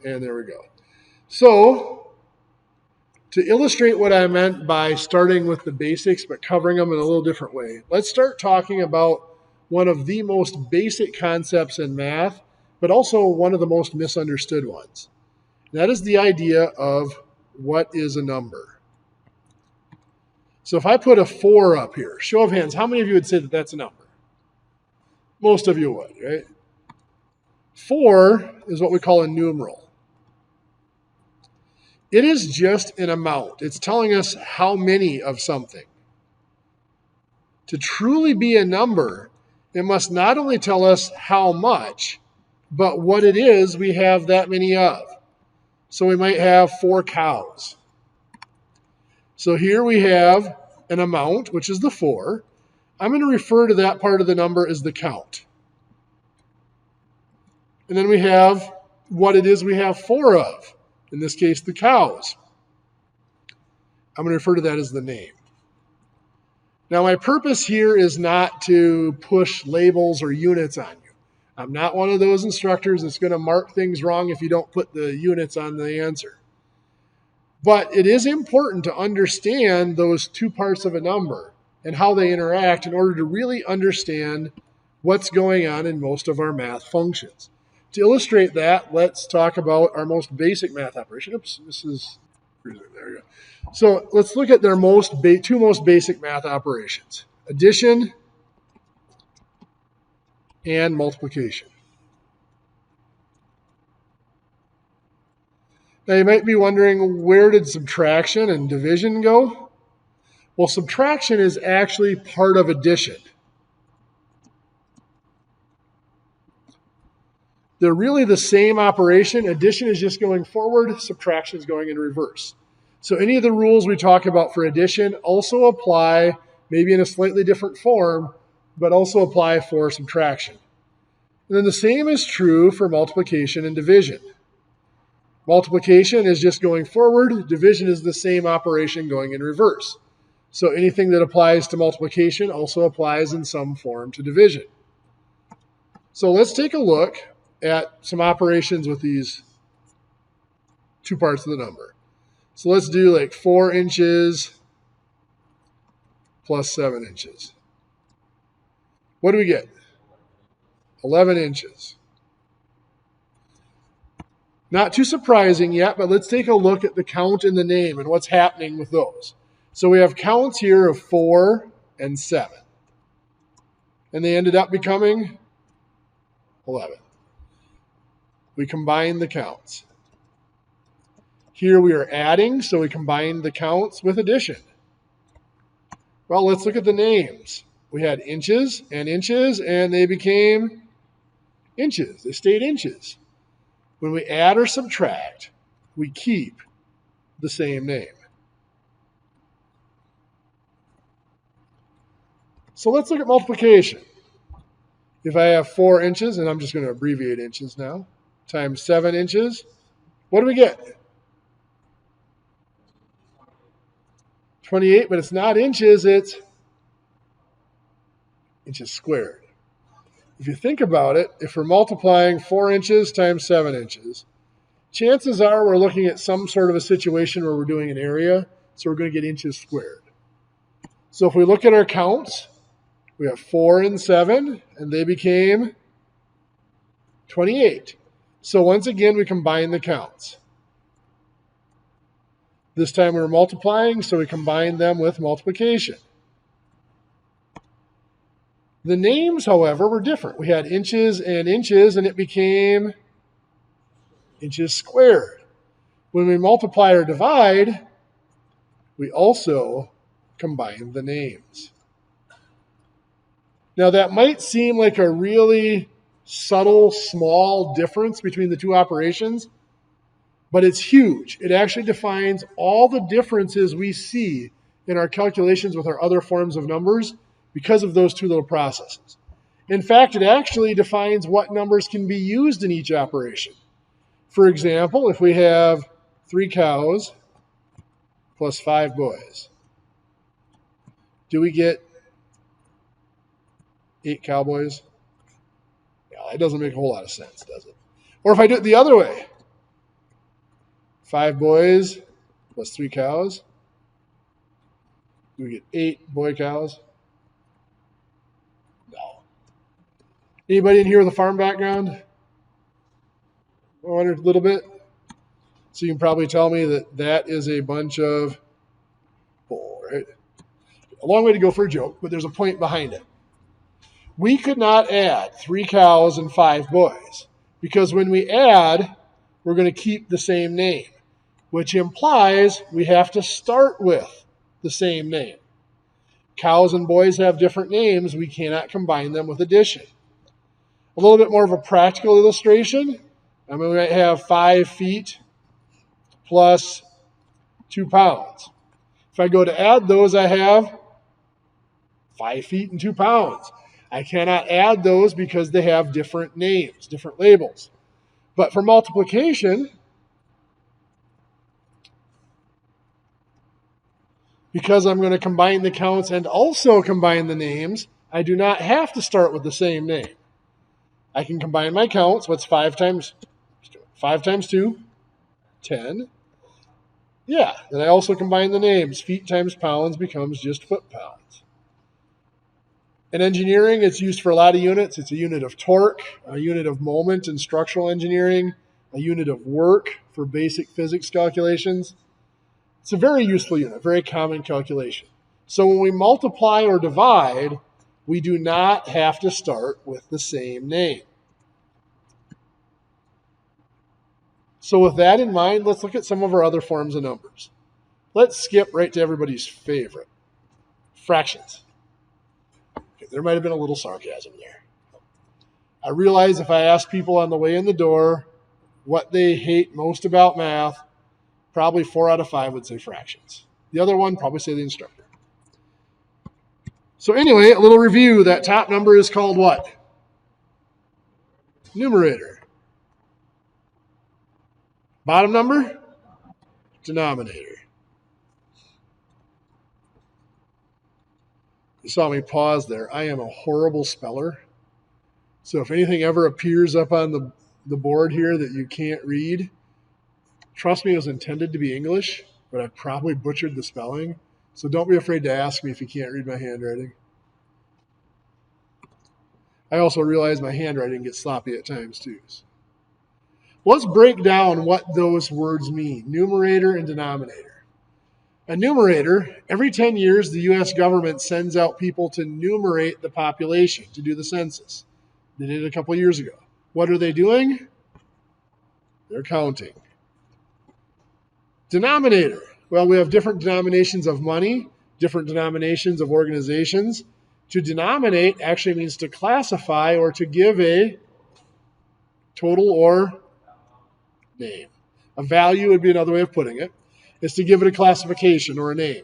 And there we go. So, to illustrate what I meant by starting with the basics but covering them in a little different way, let's start talking about one of the most basic concepts in math, but also one of the most misunderstood ones. That is the idea of what is a number. So if I put a 4 up here, show of hands, how many of you would say that that's a number? Most of you would, right? 4 is what we call a numeral. It is just an amount. It's telling us how many of something. To truly be a number, it must not only tell us how much, but what it is we have that many of. So we might have 4 cows. So here we have an amount, which is the 4. I'm going to refer to that part of the number as the count. And then we have what it is we have 4 of. In this case, the cows. I'm going to refer to that as the name. Now, my purpose here is not to push labels or units on you. I'm not one of those instructors that's going to mark things wrong if you don't put the units on the answer. But it is important to understand those two parts of a number and how they interact in order to really understand what's going on in most of our math functions. To illustrate that, let's talk about our most basic math operation. Oops, there we go. So let's look at their two most basic math operations: addition and multiplication. Now you might be wondering, where did subtraction and division go? Well, subtraction is actually part of addition. They're really the same operation. Addition is just going forward, subtraction is going in reverse. So any of the rules we talk about for addition also apply, maybe in a slightly different form, but also apply for subtraction. And then the same is true for multiplication and division. Multiplication is just going forward. Division is the same operation going in reverse. So anything that applies to multiplication also applies in some form to division. So let's take a look at some operations with these two parts of the number. So let's do like 4 inches plus 7 inches. What do we get? 11 inches. Not too surprising yet, but let's take a look at the count and the name and what's happening with those. So we have counts here of 4 and 7. And they ended up becoming 11. We combine the counts. Here we are adding, so we combine the counts with addition. Well, let's look at the names. We had inches, and they became inches. They stayed inches. When we add or subtract, we keep the same name. So let's look at multiplication. If I have 4 inches, and I'm just going to abbreviate inches now, times 7 inches, what do we get? 28, but it's not inches, it's inches squared. If you think about it, if we're multiplying 4 inches times 7 inches, chances are we're looking at some sort of a situation where we're doing an area, so we're going to get inches squared. So if we look at our counts, we have 4 and 7, and they became 28. So once again, we combine the counts. This time we were multiplying, so we combined them with multiplication. The names, however, were different. We had inches, and it became inches squared. When we multiply or divide, we also combine the names. Now, that might seem like a really subtle, small difference between the two operations, but it's huge. It actually defines all the differences we see in our calculations with our other forms of numbers because of those two little processes. In fact, it actually defines what numbers can be used in each operation. For example, if we have 3 cows plus 5 boys, do we get 8 cowboys? Yeah, that doesn't make a whole lot of sense, does it? Or if I do it the other way, 5 boys plus 3 cows. Do we get 8 boy cows? No. Anybody in here with a farm background? I wonder a little bit. So you can probably tell me that that is a bunch of bull, right? A long way to go for a joke, but there's a point behind it. We could not add 3 cows and 5 boys because when we add, we're going to keep the same name, which implies we have to start with the same name. Cows and boys have different names. We cannot combine them with addition. A little bit more of a practical illustration. I mean, we might have 5 feet plus 2 pounds. If I go to add those, I have 5 feet and 2 pounds. I cannot add those because they have different names, different labels. But for multiplication, because I'm going to combine the counts and also combine the names, I do not have to start with the same name. I can combine my counts. What's 5 times 2? 10. Yeah, then I also combine the names. Feet times pounds becomes just foot-pounds. In engineering, it's used for a lot of units. It's a unit of torque, a unit of moment in structural engineering, a unit of work for basic physics calculations. It's a very useful unit, very common calculation. So when we multiply or divide, we do not have to start with the same name. So with that in mind, let's look at some of our other forms of numbers. Let's skip right to everybody's favorite, fractions. Okay, there might have been a little sarcasm there. I realize if I ask people on the way in the door what they hate most about math, probably 4 out of 5 would say fractions. The other one, probably say the instructor. So anyway, a little review. That top number is called what? Numerator. Bottom number? Denominator. You saw me pause there. I am a horrible speller. So if anything ever appears up on the board here that you can't read, trust me, it was intended to be English, but I probably butchered the spelling. So don't be afraid to ask me if you can't read my handwriting. I also realize my handwriting gets sloppy at times too. Let's break down what those words mean, numerator and denominator. A numerator, every 10 years, the U.S. government sends out people to numerate the population, to do the census. They did it a couple years ago. What are they doing? They're counting. Denominator. Well, we have different denominations of money, different denominations of organizations. To denominate actually means to classify or to give a total or name. A value would be another way of putting it, is to give it a classification or a name.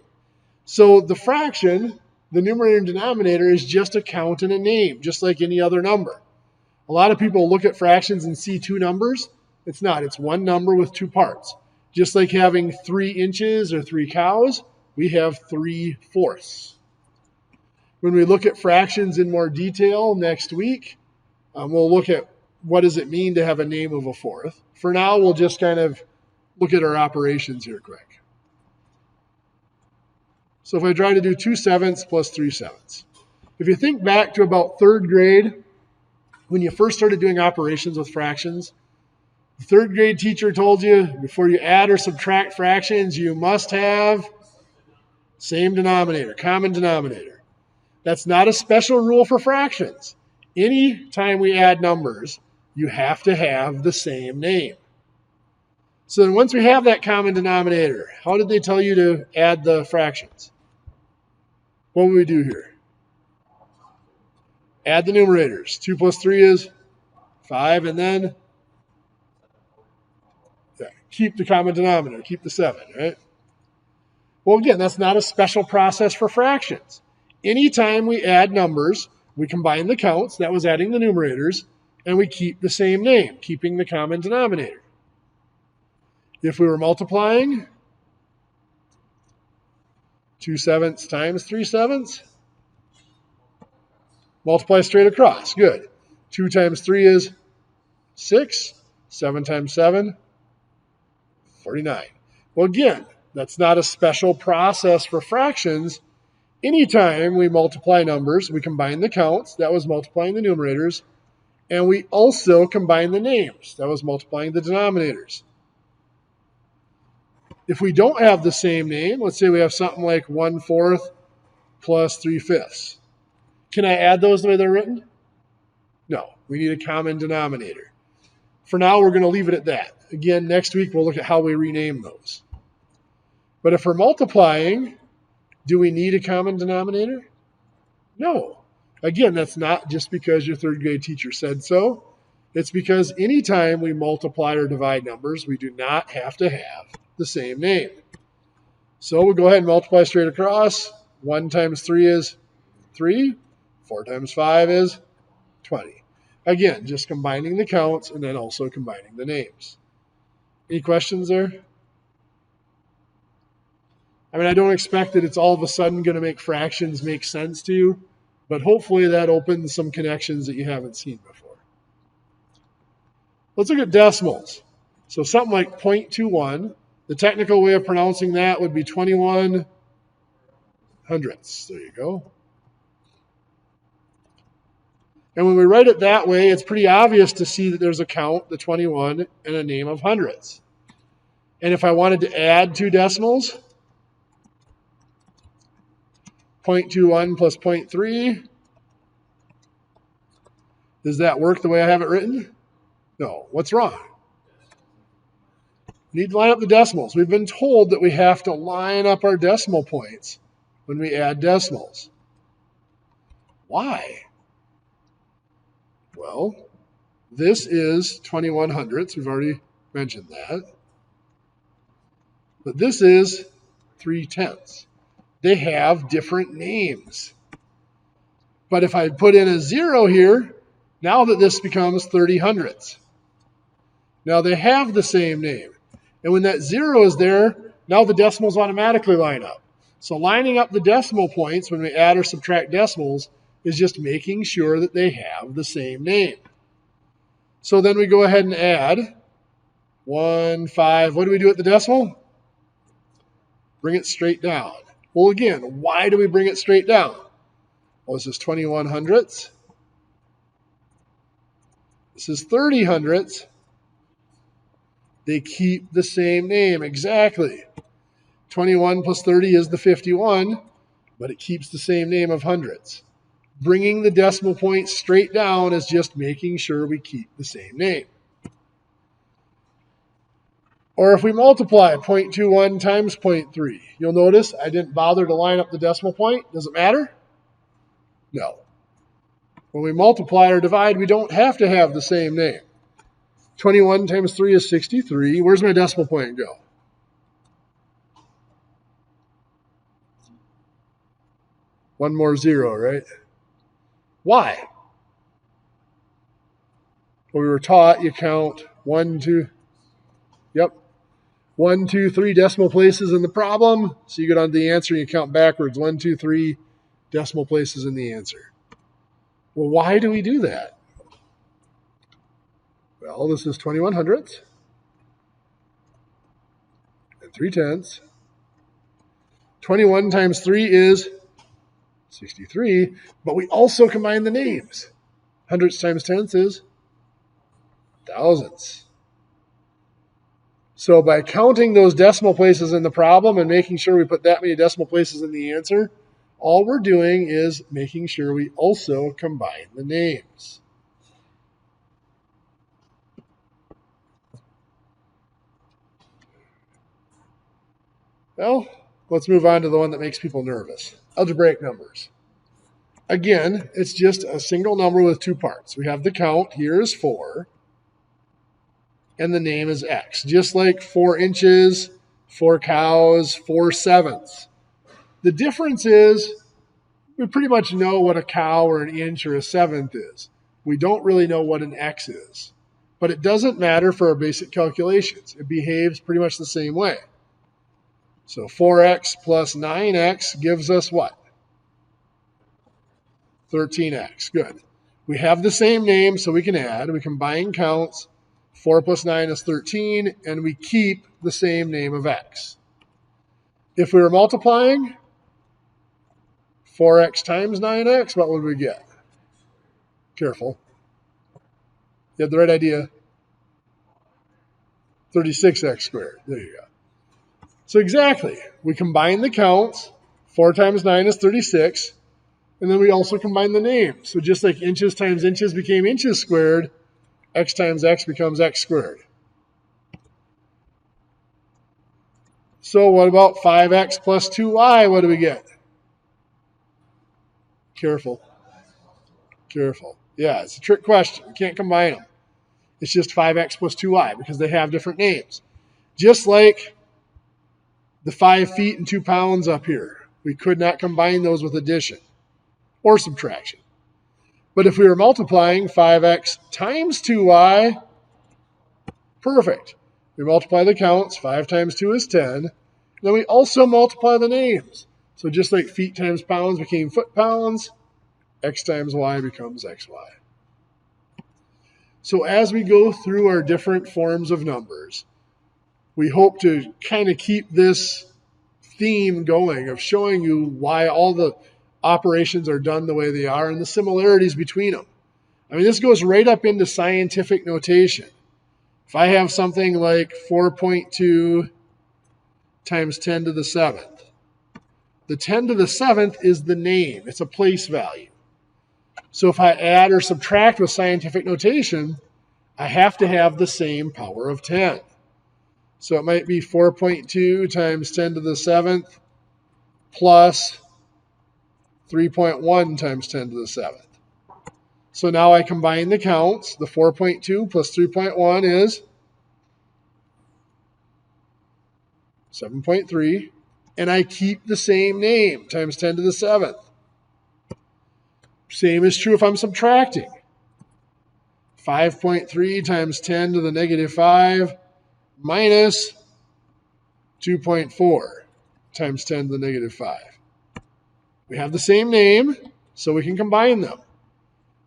So the fraction, the numerator and denominator, is just a count and a name, just like any other number. A lot of people look at fractions and see 2 numbers. It's not. It's one number with 2 parts. Just like having 3 inches or 3 cows, we have 3/4. When we look at fractions in more detail next week, we'll look at what does it mean to have a name of a fourth. For now, we'll just kind of look at our operations here quick. So if I try to do 2/7 plus 3/7. If you think back to about 3rd grade, when you first started doing operations with fractions, the 3rd grade teacher told you before you add or subtract fractions, you must have same denominator, common denominator. That's not a special rule for fractions. Any time we add numbers, you have to have the same name. So then once we have that common denominator, how did they tell you to add the fractions? What would we do here? Add the numerators. 2 plus 3 is 5, and then keep the common denominator, keep the 7, right? Well, again, that's not a special process for fractions. Anytime we add numbers, we combine the counts, that was adding the numerators, and we keep the same name, keeping the common denominator. If we were multiplying, 2/7 times 3/7, multiply straight across, good. 2 times 3 is 6, 7 times 7, 49. Well, again, that's not a special process for fractions. Anytime we multiply numbers, we combine the counts. That was multiplying the numerators. And we also combine the names. That was multiplying the denominators. If we don't have the same name, let's say we have something like 1/4 plus 3/5. Can I add those the way they're written? No, we need a common denominator. For now, we're going to leave it at that. Again, next week, we'll look at how we rename those. But if we're multiplying, do we need a common denominator? No. Again, that's not just because your third grade teacher said so. It's because anytime we multiply or divide numbers, we do not have to have the same name. So we'll go ahead and multiply straight across. 1 times 3 is 3. 4 times 5 is 20. Again, just combining the counts and then also combining the names. Any questions there? I mean, I don't expect that it's all of a sudden going to make fractions make sense to you, but hopefully that opens some connections that you haven't seen before. Let's look at decimals. So something like 0.21, the technical way of pronouncing that would be 21 hundredths. There you go. And when we write it that way, it's pretty obvious to see that there's a count, the 21, and a name of hundredths. And if I wanted to add two decimals, 0.21 plus 0.3, does that work the way I have it written? No. What's wrong? We need to line up the decimals. We've been told that we have to line up our decimal points when we add decimals. Why? Well, this is 21 hundredths. We've already mentioned that. But this is 3/10. They have different names. But if I put in a 0 here, now that this becomes 30 hundredths. Now they have the same name. And when that 0 is there, now the decimals automatically line up. So lining up the decimal points when we add or subtract decimals is just making sure that they have the same name. So then we go ahead and add 1, 5. What do we do at the decimal? Bring it straight down. Well, again, why do we bring it straight down? Well, this is 21 hundredths. This is 30 hundredths. They keep the same name, exactly. 21 plus 30 is the 51, but it keeps the same name of hundredths. Bringing the decimal point straight down is just making sure we keep the same name. Or if we multiply 0.21 times 0.3, you'll notice I didn't bother to line up the decimal point. Does it matter? No. When we multiply or divide, we don't have to have the same name. 21 times 3 is 63. Where's my decimal point go? One more 0, right? Why? Well, we were taught you count 1, 2, yep. 1, 2, 3 decimal places in the problem. So you get on the answer and you count backwards. 1, 2, 3 decimal places in the answer. Well, why do we do that? Well, this is 21 hundredths and 3/10. 21 times 3 is 63, but we also combine the names. Hundredths times tenths is thousandths. So by counting those decimal places in the problem and making sure we put that many decimal places in the answer, all we're doing is making sure we also combine the names. Well, let's move on to the one that makes people nervous. Algebraic numbers. Again, it's just a single number with two parts. We have the count, here is 4, and the name is x. Just like 4 inches, 4 cows, 4 sevenths. The difference is we pretty much know what a cow or an inch or a seventh is. We don't really know what an x is. But it doesn't matter for our basic calculations. It behaves pretty much the same way. So 4x plus 9x gives us what? 13x. Good. We have the same name, so we can add. We combine counts. 4 plus 9 is 13, and we keep the same name of x. If we were multiplying 4x times 9x, what would we get? Careful. You had the right idea. 36x squared. There you go. So exactly, we combine the counts. 4 times 9 is 36. And then we also combine the names. So just like inches times inches became inches squared, x times x becomes x squared. So what about 5x plus 2y? What do we get? Careful. Careful. Yeah, it's a trick question. You can't combine them. It's just 5x plus 2y because they have different names. Just like the 5 feet and 2 pounds up here. We could not combine those with addition or subtraction. But if we were multiplying 5x times 2y, perfect. We multiply the counts. 5 times 2 is 10. Then we also multiply the names. So just like feet times pounds became foot pounds, x times y becomes xy. So as we go through our different forms of numbers, we hope to kind of keep this theme going of showing you why all the operations are done the way they are and the similarities between them. I mean, this goes right up into scientific notation. If I have something like 4.2 times 10 to the 7th, the 10 to the 7th is the name. It's a place value. So if I add or subtract with scientific notation, I have to have the same power of 10. So it might be 4.2 times 10 to the 7th plus 3.1 times 10 to the 7th. So now I combine the counts. The 4.2 plus 3.1 is 7.3. And I keep the same name, times 10 to the 7th. Same is true if I'm subtracting. 5.3 times 10 to the negative 5 minus 2.4 times 10 to the negative 5. We have the same name, so we can combine them.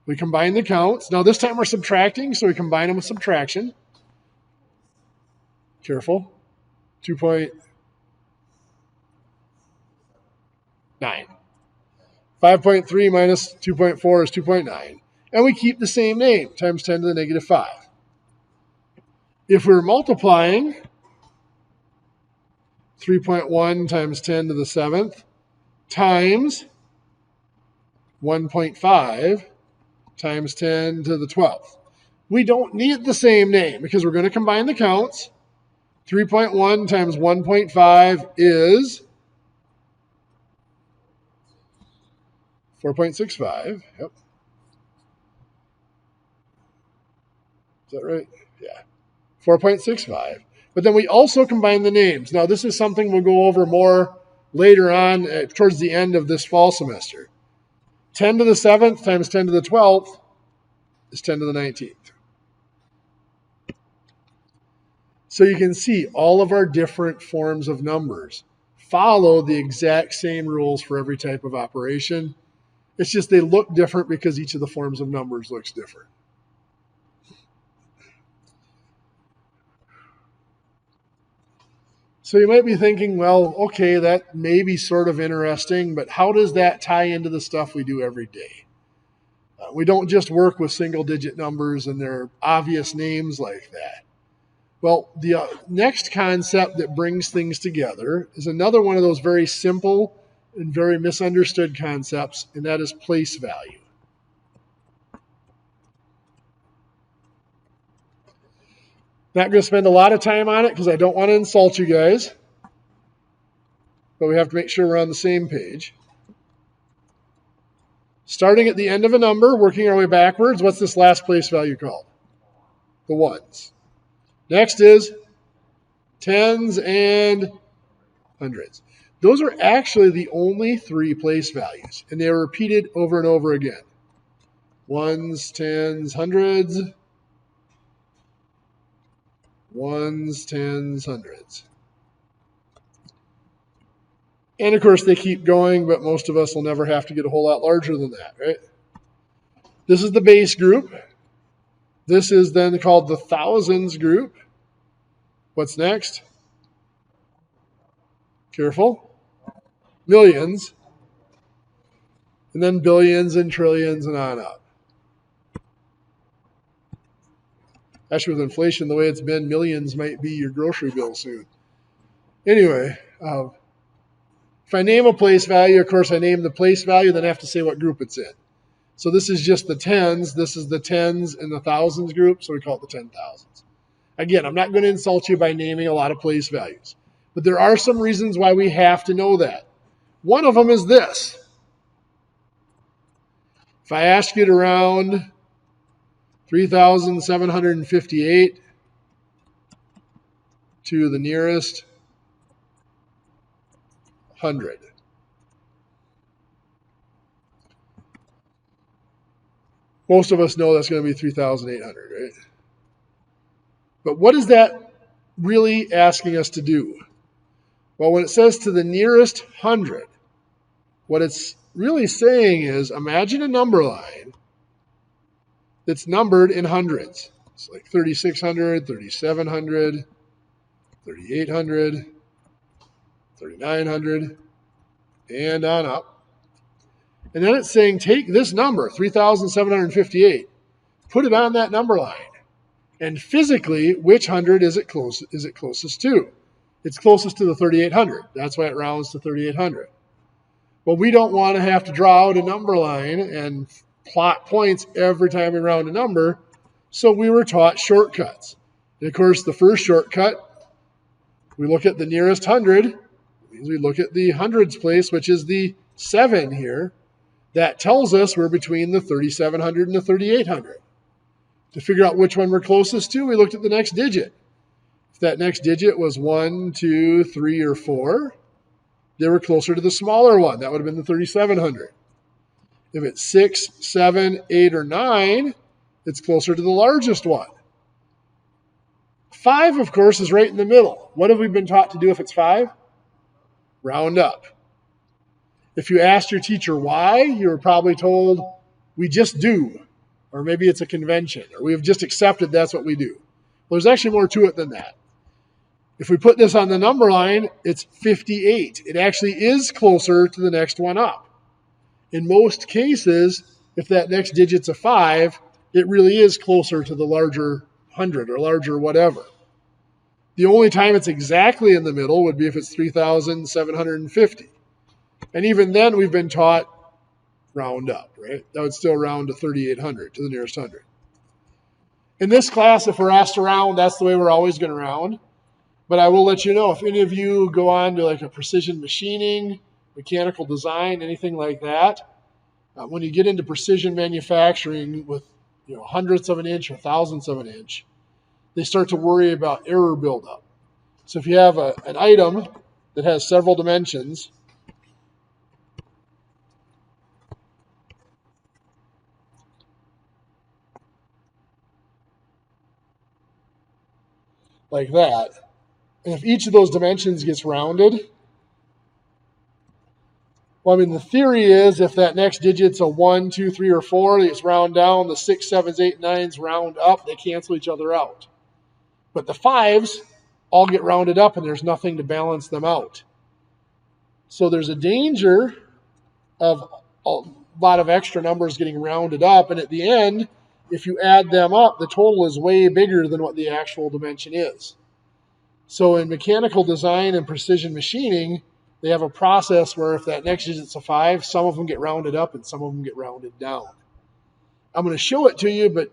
We combine the counts. Now this time we're subtracting, so we combine them with subtraction. Careful. 2.9. 5.3 minus 2.4 is 2.9. And we keep the same name, times 10 to the negative 5. If we're multiplying 3.1 times 10 to the 7th times 1.5 times 10 to the 12th. We don't need the same name because we're going to combine the counts. 3.1 times 1.5 is 4.65. Yep. Is that right? Yeah. 4.65. But then we also combine the names. Now, this is something we'll go over more later on towards the end of this fall semester. 10 to the 7th times 10 to the 12th is 10 to the 19th. So you can see all of our different forms of numbers follow the exact same rules for every type of operation. It's just they look different because each of the forms of numbers looks different. So you might be thinking, well, okay, that may be sort of interesting, but how does that tie into the stuff we do every day? We don't just work with single-digit numbers and their obvious names like that. Well, the next concept that brings things together is another one of those very simple and very misunderstood concepts, and that is place value. Not going to spend a lot of time on it because I don't want to insult you guys, but we have to make sure we're on the same page. Starting at the end of a number, working our way backwards, what's this last place value called? The ones. Next is tens and hundreds. Those are actually the only three place values, and they are repeated over and over again. Ones, tens, hundreds. Ones, tens, hundreds. And of course, they keep going, but most of us will never have to get a whole lot larger than that, right? This is the base group. This is then called the thousands group. What's next? Careful. Millions. And then billions and trillions and on up. Actually, with inflation, the way it's been, millions might be your grocery bill soon. Anyway, if I name a place value, of course, I name the place value, then I have to say what group it's in. So this is just the tens. This is the tens and the thousands group, so we call it the 10,000s. Again, I'm not going to insult you by naming a lot of place values, but there are some reasons why we have to know that. One of them is this. If I ask you to round 3,758 to the nearest 100. Most of us know that's going to be 3,800, right? But what is that really asking us to do? Well, when it says to the nearest 100, what it's really saying is imagine a number line that's numbered in hundreds. It's like 3,600, 3,700, 3,800, 3,900, and on up. And then it's saying take this number, 3,758, put it on that number line. And physically, which 100 is it closest to? It's closest to the 3,800. That's why it rounds to 3,800. But we don't want to have to draw out a number line and plot points every time we round a number, so we were taught shortcuts. And of course, the first shortcut, we look at the nearest 100, means we look at the hundreds place, which is the 7 here. That tells us we're between the 3,700 and the 3,800. To figure out which one we're closest to, we looked at the next digit. If that next digit was 1, 2, 3, or 4, they were closer to the smaller one. That would have been the 3,700. If it's 6, 7, 8, or 9, it's closer to the largest one. 5, of course, is right in the middle. What have we been taught to do if it's 5? Round up. If you asked your teacher why, you were probably told, we just do. Or maybe it's a convention, or we have just accepted that's what we do. Well, there's actually more to it than that. If we put this on the number line, it's 58. It actually is closer to the next one up. In most cases, if that next digit's a 5, it really is closer to the larger 100 or larger whatever. The only time it's exactly in the middle would be if it's 3,750. And even then, we've been taught round up, right? That would still round to 3,800, to the nearest 100. In this class, if we're asked to round, that's the way we're always going to round. But I will let you know, if any of you go on to like a precision machining, mechanical design, anything like that, when you get into precision manufacturing with hundredths of an inch or thousandths of an inch, they start to worry about error buildup. So if you have an item that has several dimensions, like that, and if each of those dimensions gets rounded, well, I mean, the theory is if that next digit's a 1, 2, 3, or 4, it's round down, the 6, 7s, 8, 9s round up, they cancel each other out. But the 5s all get rounded up and there's nothing to balance them out. So there's a danger of a lot of extra numbers getting rounded up, and at the end, if you add them up, the total is way bigger than what the actual dimension is. So in mechanical design and precision machining, they have a process where if that next digit's a 5, some of them get rounded up and some of them get rounded down. I'm going to show it to you, but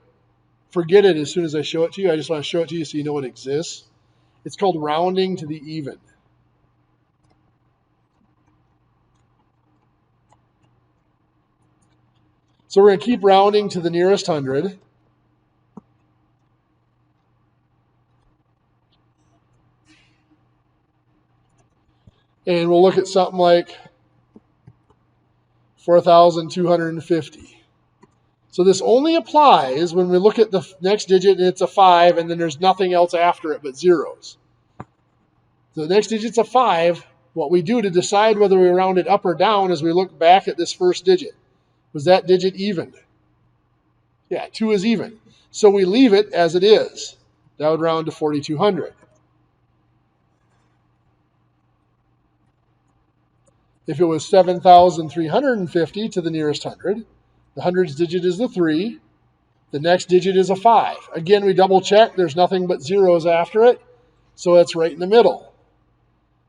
forget it as soon as I show it to you. I just want to show it to you so you know it exists. It's called rounding to the even. So we're going to keep rounding to the nearest 100. And we'll look at something like 4,250. So this only applies when we look at the next digit and it's a 5 and then there's nothing else after it but zeros. So the next digit's a 5. What we do to decide whether we round it up or down is we look back at this first digit. Was that digit even? Yeah, 2 is even. So we leave it as it is. That would round to 4,200. If it was 7,350 to the nearest hundred, the hundreds digit is the 3. The next digit is a 5. Again, we double check. There's nothing but zeros after it, so it's right in the middle.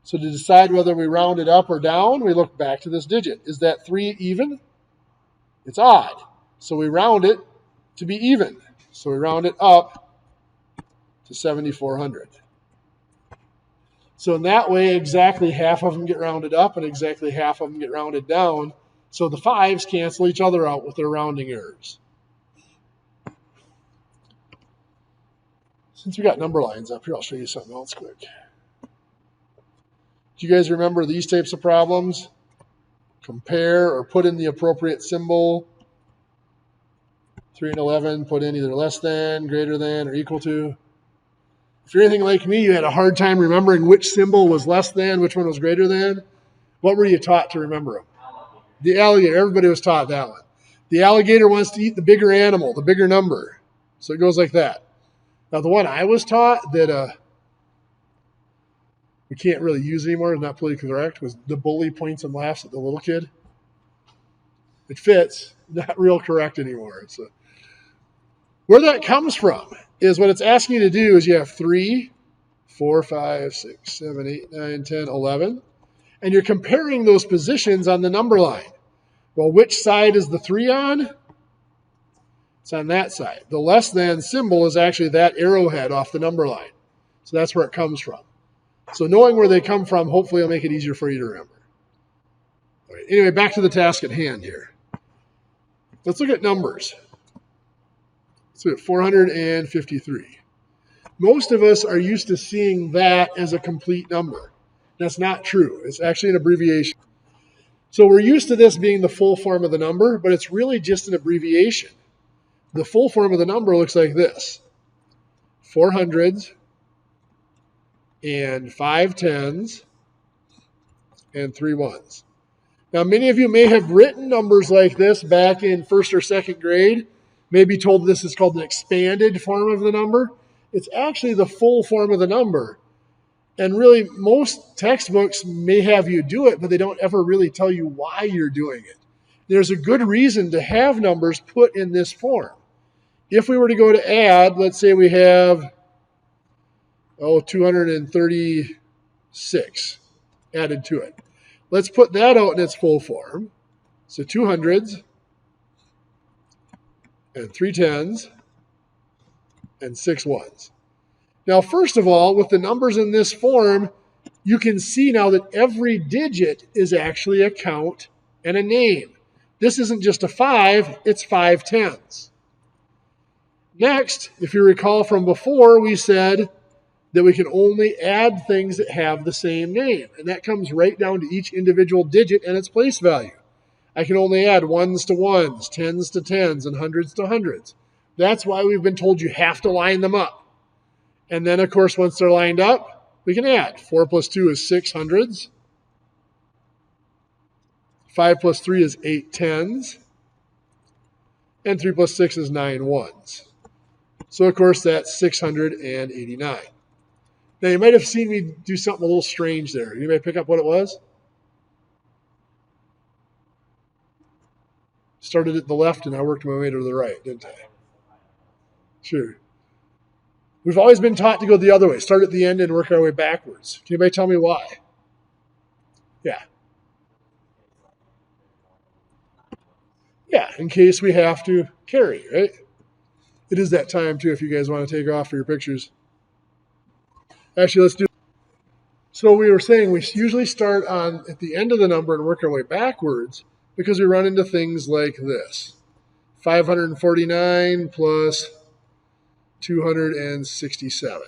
So to decide whether we round it up or down, we look back to this digit. Is that 3 even? It's odd. So we round it to be even. So we round it up to 7,400. So in that way, exactly half of them get rounded up and exactly half of them get rounded down. So the 5s cancel each other out with their rounding errors. Since we got number lines up here, I'll show you something else quick. Do you guys remember these types of problems? Compare or put in the appropriate symbol. 3 and 11, put in either less than, greater than, or equal to. If you're anything like me, you had a hard time remembering which symbol was less than, which one was greater than. What were you taught to remember them? The alligator. Everybody was taught that one. The alligator wants to eat the bigger animal, the bigger number. So it goes like that. Now, the one I was taught that we can't really use anymore, is not politically correct, was the bully points and laughs at the little kid. It fits, not real correct anymore. So where that comes from is what it's asking you to do is you have 3, 4, 5, 6, 7, 8, 9, 10, 11, and you're comparing those positions on the number line. Well, which side is the 3 on? It's on that side. The less than symbol is actually that arrowhead off the number line. So that's where it comes from. So knowing where they come from, hopefully will make it easier for you to remember. All right, anyway, back to the task at hand here. Let's look at numbers. Let's look at 453. Most of us are used to seeing that as a complete number. That's not true. It's actually an abbreviation. So we're used to this being the full form of the number, but it's really just an abbreviation. The full form of the number looks like this. 4 hundreds and 5 tens and 3 ones. Now, many of you may have written numbers like this back in first or second grade. Maybe told this is called the expanded form of the number. It's actually the full form of the number. And really, most textbooks may have you do it, but they don't ever really tell you why you're doing it. There's a good reason to have numbers put in this form. If we were to go to add, let's say we have 236 added to it. Let's put that out in its full form. So 2 hundreds and 3 tens and 6 ones. Now, first of all, with the numbers in this form, you can see now that every digit is actually a count and a name. This isn't just a 5, it's 5 tens. Next, if you recall from before, we said that we can only add things that have the same name. And that comes right down to each individual digit and its place value. I can only add ones to ones, tens to tens, and hundreds to hundreds. That's why we've been told you have to line them up. And then, of course, once they're lined up, we can add. 4 plus 2 is 6 hundreds. 5 plus 3 is 8 tens. And 3 plus 6 is 9 ones. So, of course, that's 689. Now, you might have seen me do something a little strange there. You may pick up what it was? Started at the left and I worked my way to the right, didn't I? Sure. We've always been taught to go the other way. Start at the end and work our way backwards. Can anybody tell me why? Yeah. Yeah, in case we have to carry, right? It is that time, too, if you guys want to take off for your pictures. Actually, let's do. So we were saying we usually start at the end of the number and work our way backwards because we run into things like this. 549 plus 267.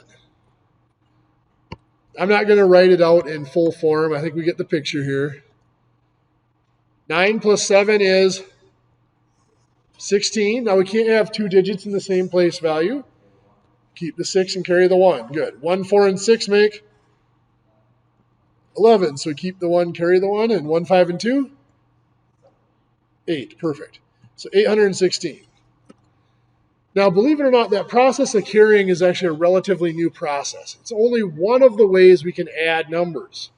I'm not going to write it out in full form. I think we get the picture here. 9 plus 7 is 16. Now we can't have two digits in the same place value. Keep the 6 and carry the 1. Good. 1, 4, and 6 make 11. So keep the 1, carry the 1. And 1, 5, and 2? 8. Perfect. So 816. Now, believe it or not, that process of carrying is actually a relatively new process. It's only one of the ways we can add numbers.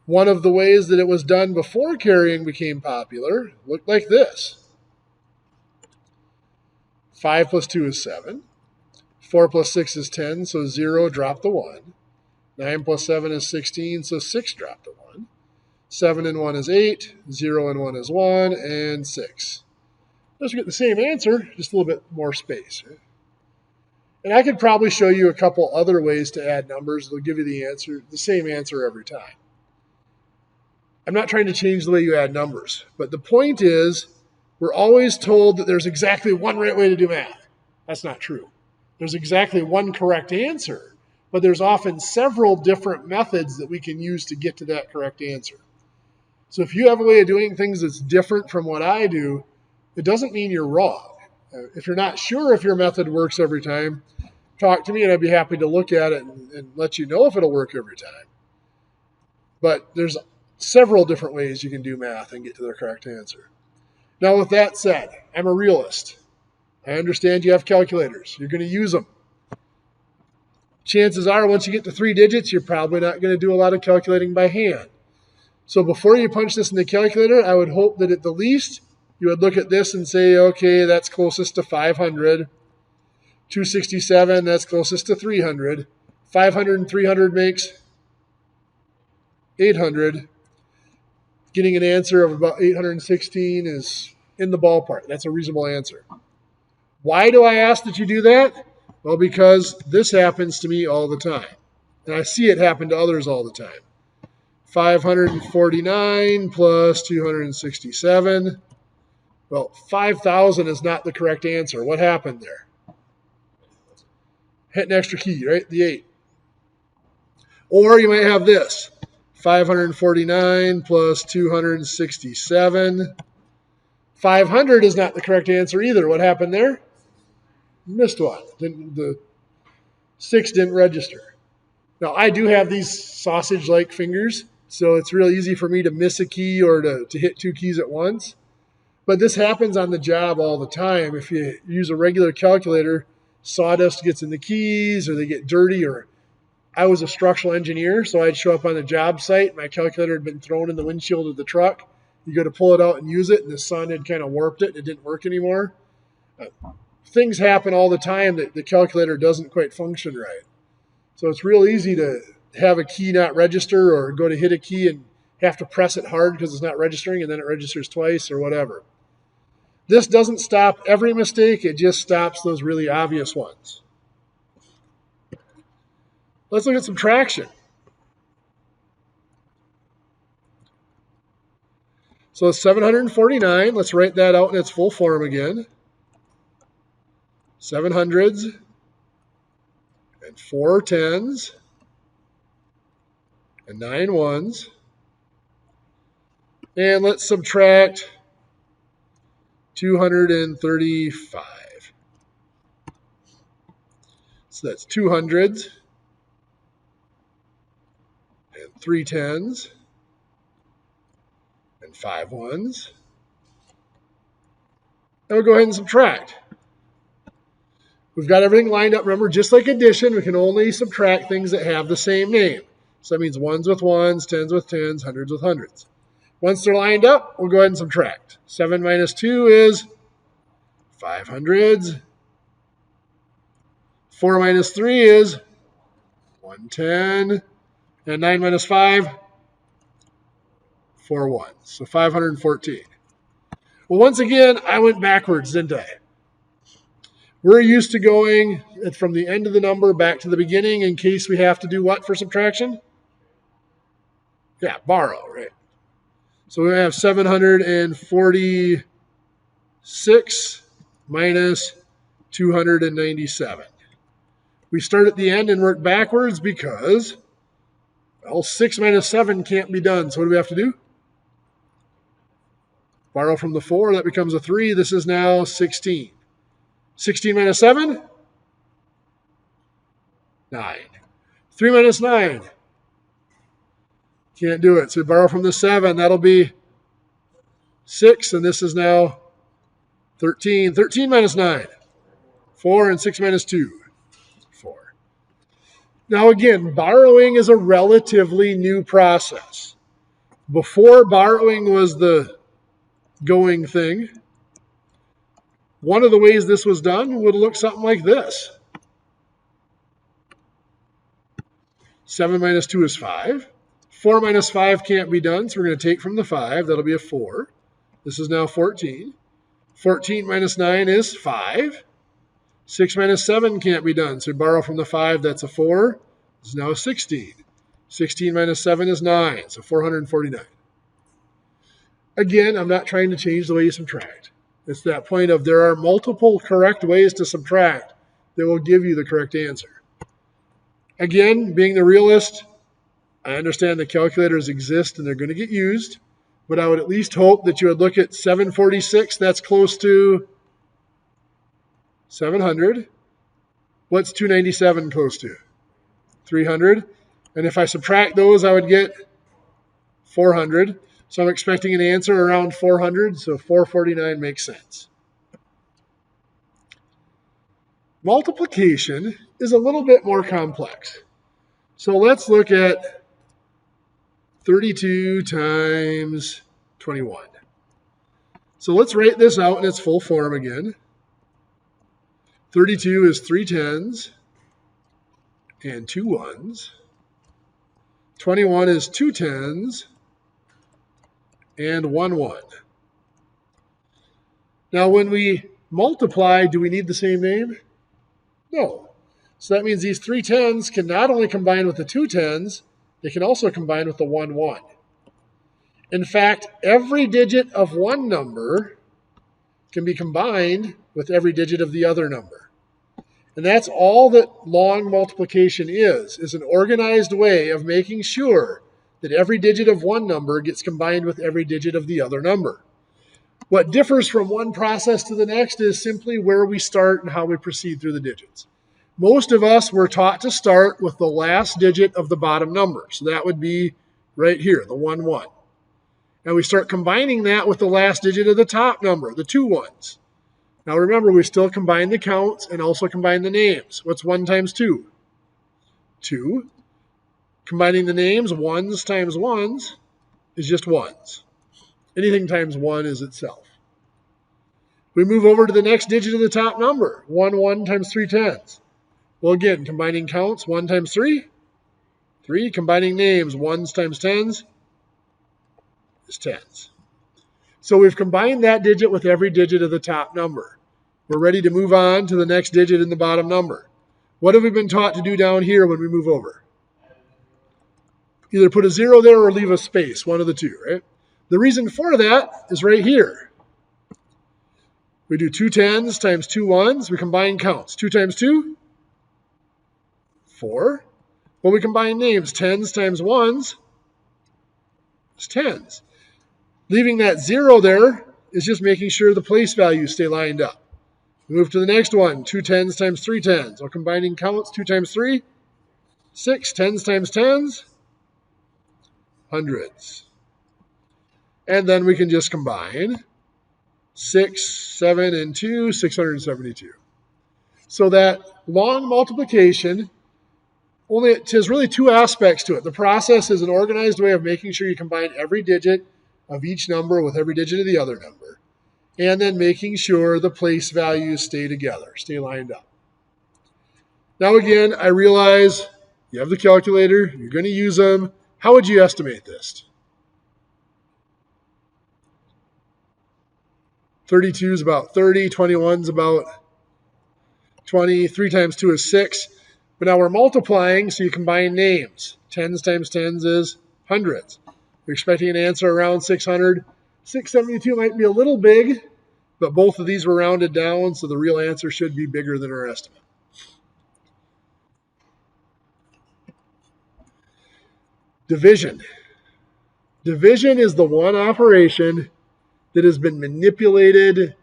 One of the ways that it was done before carrying became popular looked like this. 5 plus 2 is 7. 4 plus 6 is 10, so 0, drop the 1. 9 plus 7 is 16, so 6, drop the 1. 7 and 1 is 8. 0 and 1 is 1, and 6. Those get the same answer, just a little bit more space. Right? And I could probably show you a couple other ways to add numbers. They'll give you the same answer every time. I'm not trying to change the way you add numbers, but the point is we're always told that there's exactly one right way to do math. That's not true. There's exactly one correct answer, but there's often several different methods that we can use to get to that correct answer. So if you have a way of doing things that's different from what I do, it doesn't mean you're wrong. If you're not sure if your method works every time, talk to me and I'd be happy to look at it and let you know if it'll work every time. But there's several different ways you can do math and get to the correct answer. Now, with that said, I'm a realist. I understand you have calculators. You're going to use them. Chances are, once you get to 3 digits, you're probably not going to do a lot of calculating by hand. So before you punch this in the calculator, I would hope that at the least you would look at this and say, okay, that's closest to 500. 267, that's closest to 300. 500 and 300 makes 800. Getting an answer of about 816 is in the ballpark. That's a reasonable answer. Why do I ask that you do that? Well, because this happens to me all the time. And I see it happen to others all the time. 549 plus 267. Well, 5,000 is not the correct answer. What happened there? Hit an extra key, right? The 8. Or you might have this. 549 plus 267. 500 is not the correct answer either. What happened there? Missed one. The 6 didn't register. Now, I do have these sausage-like fingers, so it's real easy for me to miss a key or to hit 2 keys at once. But this happens on the job all the time. If you use a regular calculator, sawdust gets in the keys or they get dirty. Or I was a structural engineer, so I'd show up on the job site. My calculator had been thrown in the windshield of the truck. You go to pull it out and use it, and the sun had kind of warped it, and it didn't work anymore. Things happen all the time that the calculator doesn't quite function right. So it's real easy to have a key not register or go to hit a key and have to press it hard because it's not registering, and then it registers twice or whatever. This doesn't stop every mistake. It just stops those really obvious ones. Let's look at subtraction. So 749, let's write that out in its full form again. 7 hundreds and 4 tens and 9 ones. And let's subtract 235. So that's 2 hundreds and 3 tens and 5 ones. And we'll go ahead and subtract. We've got everything lined up. Remember, just like addition, we can only subtract things that have the same name. So that means ones with ones, tens with tens, hundreds with hundreds. Once they're lined up, we'll go ahead and subtract. 7 minus 2 is 5 hundreds. 4 minus 3 is 110. And 9 minus 5, 4 ones. So 514. Well, once again, I went backwards, didn't I? We're used to going from the end of the number back to the beginning in case we have to do what for subtraction? Yeah, borrow, right? So we have 746 minus 297. We start at the end and work backwards because, well, 6 minus 7 can't be done. So what do we have to do? Borrow from the 4. That becomes a 3. This is now 16. 16 minus 7? 9. 3 minus 9? Can't do it. So we borrow from the 7. That'll be 6, and this is now 13. 13 minus 9. 4 and 6 minus 2. 4. Now again, borrowing is a relatively new process. Before borrowing was the going thing, one of the ways this was done would look something like this. 7 minus 2 is 5. 4 minus 5 can't be done, so we're going to take from the 5. That'll be a 4. This is now 14. 14 minus 9 is 5. 6 minus 7 can't be done, so we borrow from the 5. That's a 4. This is now a 16. 16 minus 7 is 9, so 449. Again, I'm not trying to change the way you subtract. It's that point of there are multiple correct ways to subtract that will give you the correct answer. Again, being the realist, I understand the calculators exist and they're going to get used, but I would at least hope that you would look at 746. That's close to 700. What's 297 close to? 300. And if I subtract those, I would get 400. So I'm expecting an answer around 400, so 449 makes sense. Multiplication is a little bit more complex. So let's look at 32 times 21. So let's write this out in its full form again. 32 is 3 tens and 2 ones. 21 is 2 tens and 1 1. Now when we multiply, do we need the same name? No. So that means these 3 tens can not only combine with the 2 tens, they can also combine with the 1 1. In fact, every digit of one number can be combined with every digit of the other number. And that's all that long multiplication is an organized way of making sure that every digit of one number gets combined with every digit of the other number. What differs from one process to the next is simply where we start and how we proceed through the digits. Most of us were taught to start with the last digit of the bottom number. So that would be right here, the 1 1. And we start combining that with the last digit of the top number, the 2 ones. Now remember, we still combine the counts and also combine the names. What's 1 times 2? 2. Combining the names, ones times ones is just ones. Anything times 1 is itself. We move over to the next digit of the top number, 1 1 times 3 tens. Well, again, combining counts, 1 times 3, 3. Combining names, ones times tens is tens. So we've combined that digit with every digit of the top number. We're ready to move on to the next digit in the bottom number. What have we been taught to do down here when we move over? Either put a 0 there or leave a space, one of the two, right? The reason for that is right here. We do 2 tens times 2 ones. We combine counts. 2 times 2, 4. Well, we combine names. Tens times ones is tens. Leaving that 0 there is just making sure the place values stay lined up. We move to the next one. 2 tens times 3 tens. Well, combining counts. 2 times 3, 6. Tens times tens, hundreds. And then we can just combine 6, 7, and 2, 672. So that long multiplication, it has really two aspects to it. The process is an organized way of making sure you combine every digit of each number with every digit of the other number. And then making sure the place values stay together, stay lined up. Now again, I realize you have the calculator, you're going to use them. How would you estimate this? 32 is about 30, 21 is about 20, 3 times 2 is 6. But now we're multiplying, so you combine names. Tens times tens is hundreds. We're expecting an answer around 600. 672 might be a little big, but both of these were rounded down, so the real answer should be bigger than our estimate. Division. Division is the one operation that has been manipulated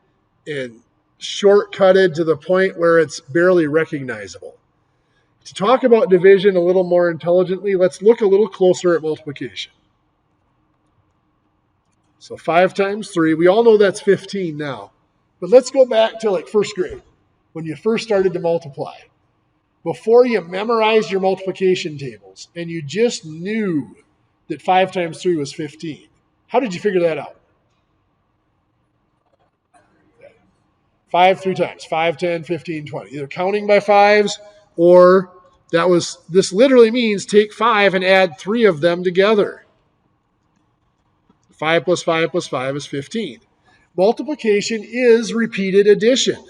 and shortcutted to the point where it's barely recognizable. To talk about division a little more intelligently, let's look a little closer at multiplication. So 5 times 3, we all know that's 15 now. But let's go back to like first grade, when you first started to multiply. Before you memorized your multiplication tables and you just knew that 5 times 3 was 15. How did you figure that out? 5 3 times, 5, 10, 15, 20. Either counting by fives or this literally means take 5 and add 3 of them together. 5 plus 5 plus 5 is 15. Multiplication is repeated addition.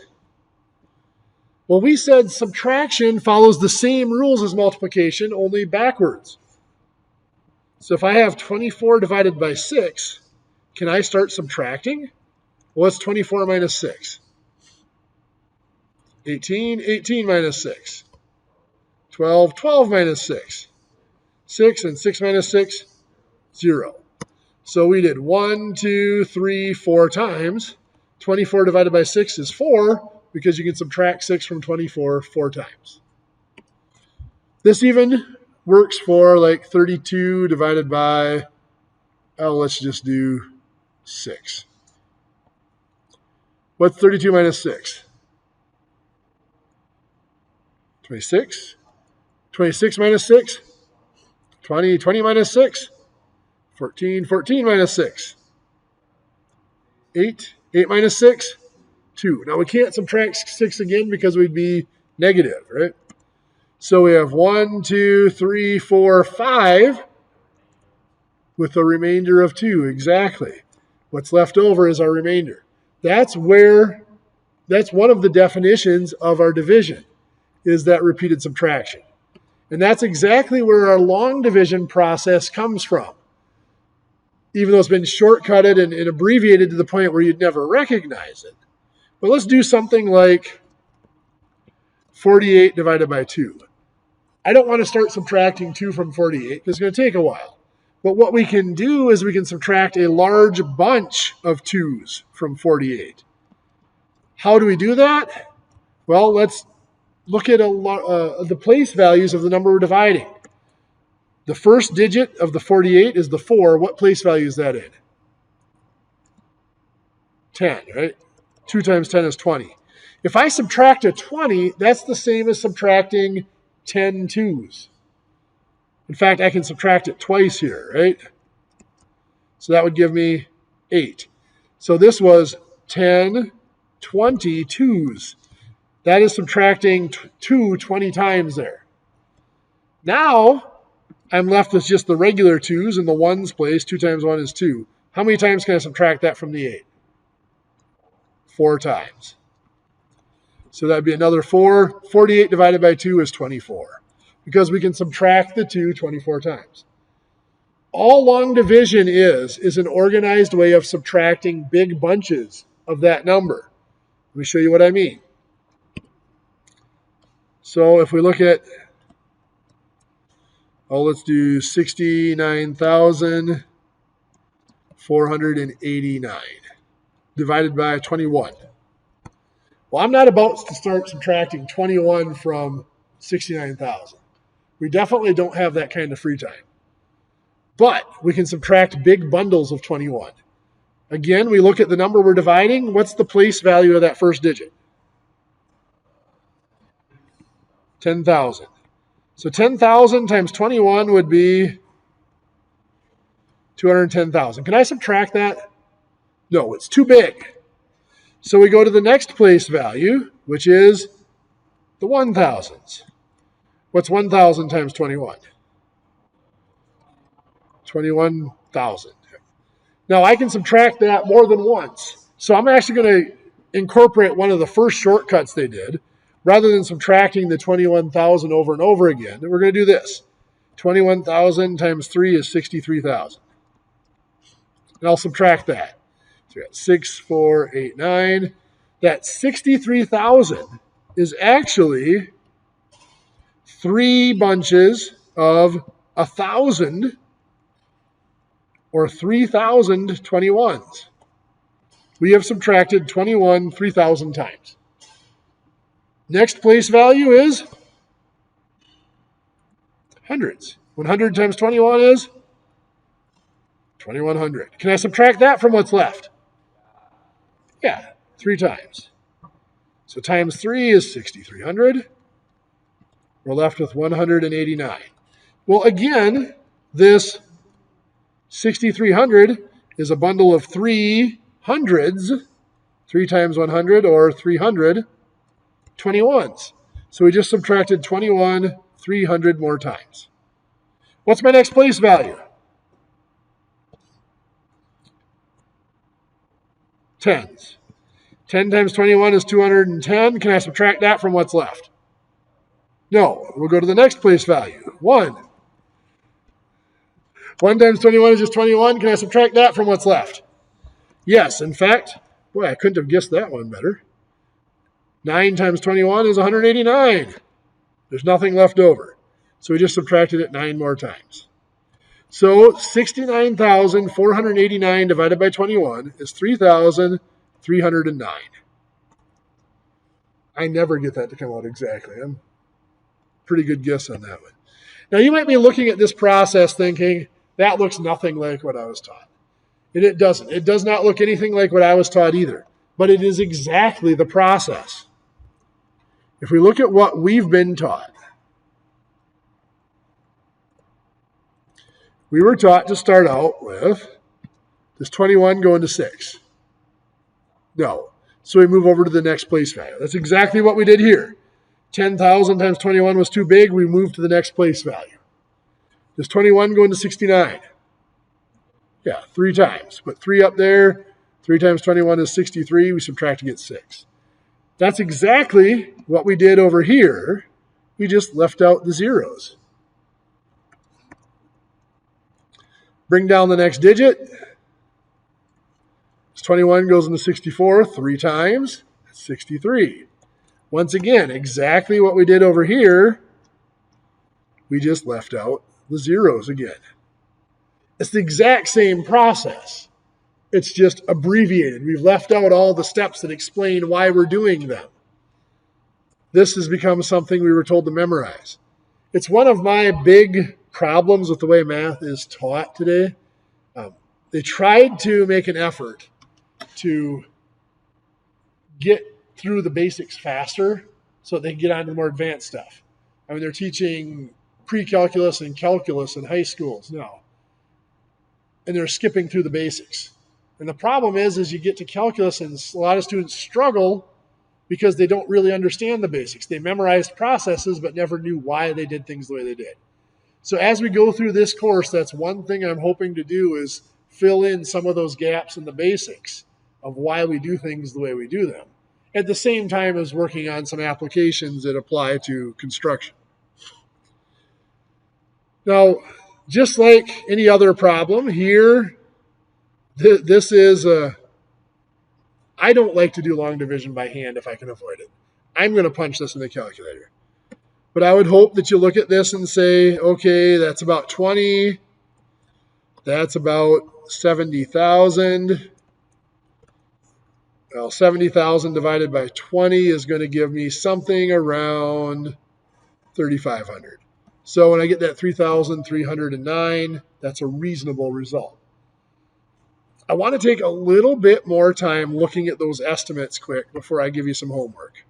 Well, we said subtraction follows the same rules as multiplication, only backwards. So if I have 24 divided by 6, can I start subtracting? What's 24 minus 6? 18, 18 minus 6. 12, 12 minus 6. 6 and 6 minus 6, 0. So we did 1, 2, 3, 4 times. 24 divided by 6 is 4, because you can subtract 6 from 24 4 times. This even works for like 32 divided by, let's just do 6. What's 32 minus 6? 26. 26 minus 6? 20. 20 minus 6? 14. 14 minus 6? 8. 8 minus 6? 2. Now we can't subtract 6 again because we'd be negative, right? So we have 1, 2, 3, 4, 5 with a remainder of 2. Exactly. What's left over is our remainder. That's one of the definitions of our division, is that repeated subtraction. And that's exactly where our long division process comes from. Even though it's been shortcutted and abbreviated to the point where you'd never recognize it. But let's do something like 48 divided by 2. I don't want to start subtracting 2 from 48 because it's going to take a while. But what we can do is we can subtract a large bunch of 2's from 48. How do we do that? Well, let's look at the place values of the number we're dividing. The first digit of the 48 is the 4. What place value is that in? 10, right? 2 times 10 is 20. If I subtract a 20, that's the same as subtracting 10 2's. In fact, I can subtract it twice here, right? So that would give me 8. So this was 10 20 2's. That is subtracting 2 20 times there. Now, I'm left with just the regular 2's in the 1's place. 2 times 1 is 2. How many times can I subtract that from the 8? 4 times. So that would be another 4. 48 divided by 2 is 24. Because we can subtract the 2 24 times. All long division is an organized way of subtracting big bunches of that number. Let me show you what I mean. So if we look at, let's do 69,489 divided by 21. Well, I'm not about to start subtracting 21 from 69,000. We definitely don't have that kind of free time. But we can subtract big bundles of 21. Again, we look at the number we're dividing. What's the place value of that first digit? 10,000. So 10,000 times 21 would be 210,000. Can I subtract that? No, it's too big. So we go to the next place value, which is the 1,000s. What's 1,000 times 21? 21,000. Now I can subtract that more than once. So I'm actually going to incorporate one of the first shortcuts they did. Rather than subtracting the 21,000 over and over again, we're going to do this. 21,000 times 3 is 63,000. And I'll subtract that. So we got 6, 4, 8, 9. That 63,000 is actually 3 bunches of 1,000 or 3,000 21s. We have subtracted 21 3,000 times. Next place value is hundreds. 100 times 21 is 2,100. Can I subtract that from what's left? Yeah. 3 times. So times 3 is 6,300. We're left with 189. Well, again, this 6,300 is a bundle of 3 hundreds, 3 times 100, or 300 21s. So we just subtracted 21 300 more times. What's my next place value? 10s. 10 times 21 is 210. Can I subtract that from what's left? No. We'll go to the next place value. 1. 1 times 21 is just 21. Can I subtract that from what's left? Yes. In fact, boy, I couldn't have guessed that one better. 9 times 21 is 189. There's nothing left over. So we just subtracted it 9 more times. So 69,489 divided by 21 is 3,309. I never get that to come out exactly. I'm pretty good guess on that one. Now you might be looking at this process thinking, that looks nothing like what I was taught. And it doesn't. It does not look anything like what I was taught either. But it is exactly the process. If we look at what we've been taught, we were taught to start out with, does 21 go into 6? No. So we move over to the next place value. That's exactly what we did here. 10,000 times 21 was too big. We moved to the next place value. Does 21 go into 69? Yeah, 3 times. Put 3 up there. 3 times 21 is 63. We subtract to get 6. That's exactly what we did over here. We just left out the zeros. Bring down the next digit. 21 goes into 64 3 times. That's 63. Once again, exactly what we did over here. We just left out the zeros again. It's the exact same process. It's just abbreviated. We've left out all the steps that explain why we're doing them. This has become something we were told to memorize. It's one of my big problems with the way math is taught today. They tried to make an effort to get through the basics faster so they can get on to the more advanced stuff. I mean, they're teaching pre-calculus and calculus in high schools now. And they're skipping through the basics. And the problem is you get to calculus and a lot of students struggle because they don't really understand the basics. They memorized processes but never knew why they did things the way they did. So as we go through this course, that's one thing I'm hoping to do is fill in some of those gaps in the basics of why we do things the way we do them, at the same time as working on some applications that apply to construction. Now, just like any other problem here, this is I don't like to do long division by hand if I can avoid it. I'm going to punch this in the calculator. But I would hope that you look at this and say, okay, that's about 20. That's about 70,000. Well, 70,000 divided by 20 is going to give me something around 3,500. So when I get that 3,309, that's a reasonable result. I want to take a little bit more time looking at those estimates quick before I give you some homework.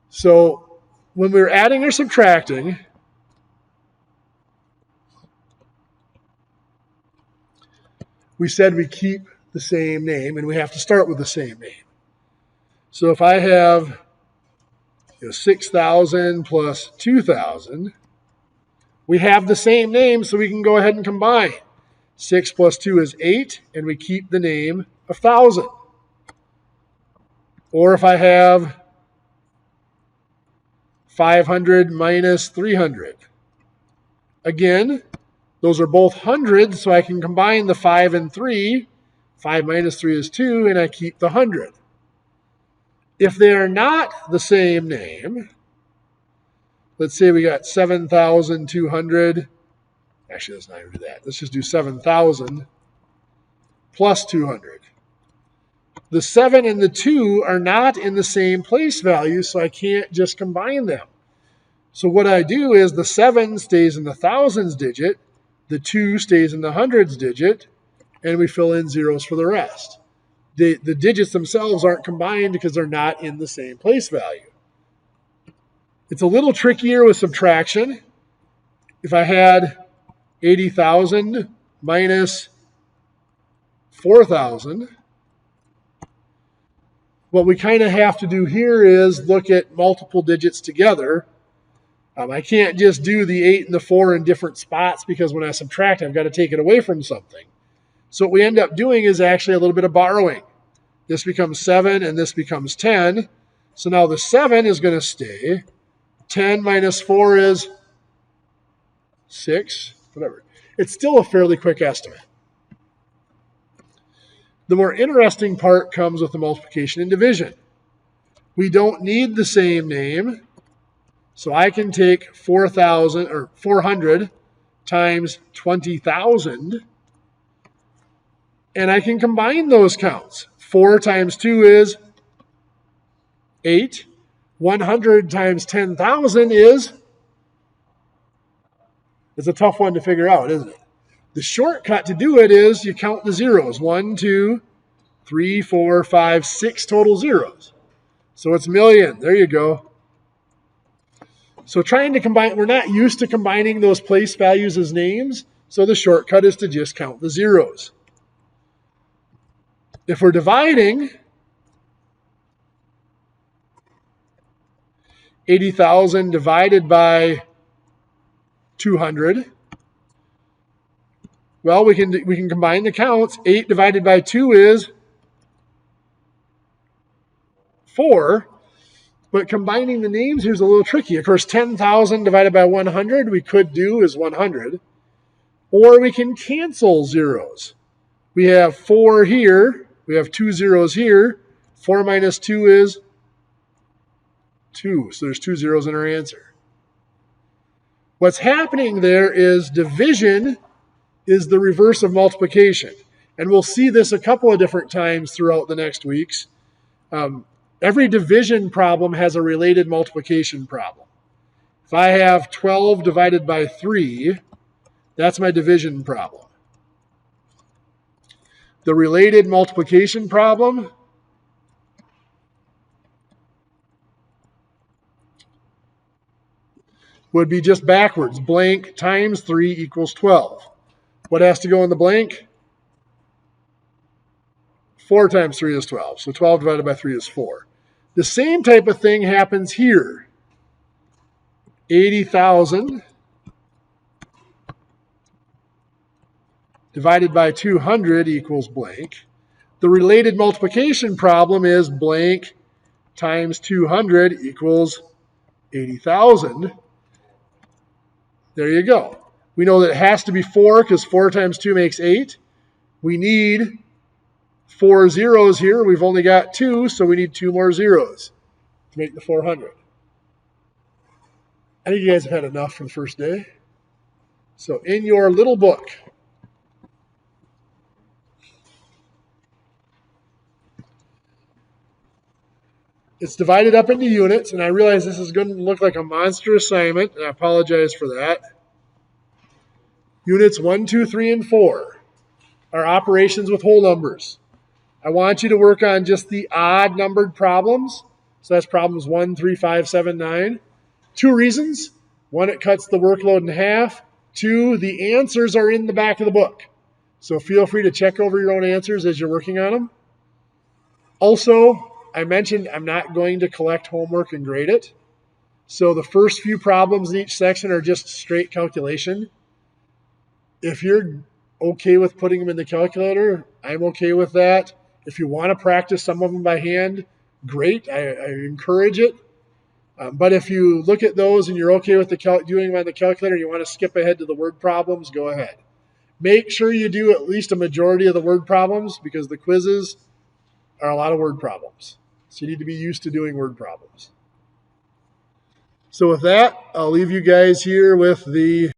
So when we're adding or subtracting, we said we keep the same name, and we have to start with the same name. So if I have 6,000 plus 2,000, we have the same name, so we can go ahead and combine. 6 plus 2 is 8, and we keep the name of 1,000. Or if I have 500 minus 300. Again, those are both hundreds, so I can combine the 5 and 3. 5 minus 3 is 2, and I keep the 100. If they are not the same name, let's say we got 7,200. Actually, let's not even do that. Let's just do 7,000 plus 200. The 7 and the 2 are not in the same place value, so I can't just combine them. So what I do is the 7 stays in the thousands digit, the 2 stays in the hundreds digit, and we fill in zeros for the rest. the digits themselves aren't combined because they're not in the same place value. It's a little trickier with subtraction. If I had 80,000 minus 4,000, what we kind of have to do here is look at multiple digits together. I can't just do the 8 and the 4 in different spots because when I subtract, I've got to take it away from something. So what we end up doing is actually a little bit of borrowing. This becomes 7 and this becomes 10. So now the 7 is going to stay. 10 minus 4 is 6, whatever. It's still a fairly quick estimate. The more interesting part comes with the multiplication and division. We don't need the same name, so I can take 400 times 20,000, and I can combine those counts. 4 times 2 is 8. 100 times 10,000 is, it's a tough one to figure out, isn't it? The shortcut to do it is you count the zeros. 1, 2, 3, 4, 5, 6 total zeros. So it's million. There you go. So trying to combine, we're not used to combining those place values as names, so the shortcut is to just count the zeros. If we're dividing, 80,000 divided by 200. Well, we can combine the counts. 8 divided by 2 is 4. But combining the names here is a little tricky. Of course, 10,000 divided by 100 we could do is 100. Or we can cancel zeros. We have 4 here. We have 2 zeros here. 4 minus 2 is 2. So there's 2 zeros in our answer. What's happening there is division is the reverse of multiplication. And we'll see this a couple of different times throughout the next weeks. Every division problem has a related multiplication problem. If I have 12 divided by 3, that's my division problem. The related multiplication problem would be just backwards. Blank times 3 equals 12. What has to go in the blank? 4 times 3 is 12. So 12 divided by 3 is 4. The same type of thing happens here. 80,000 divided by 200 equals blank. The related multiplication problem is blank times 200 equals 80,000. There you go. We know that it has to be 4 because 4 times 2 makes 8. We need 4 zeros here. We've only got 2, so we need 2 more zeros to make the 400. I think you guys have had enough for the first day. So in your little book, it's divided up into units, and I realize this is going to look like a monster assignment, and I apologize for that. Units 1, 2, 3, and 4 are operations with whole numbers. I want you to work on just the odd numbered problems. So that's problems 1, 3, 5, 7, 9. 2 reasons. 1, it cuts the workload in half. 2, the answers are in the back of the book. So feel free to check over your own answers as you're working on them. Also, I mentioned I'm not going to collect homework and grade it. So the first few problems in each section are just straight calculation. If you're okay with putting them in the calculator, I'm okay with that. If you want to practice some of them by hand, great. I encourage it. But if you look at those and you're okay with doing them on the calculator, you want to skip ahead to the word problems, go ahead. Make sure you do at least a majority of the word problems because the quizzes are a lot of word problems. So you need to be used to doing word problems. So with that, I'll leave you guys here with the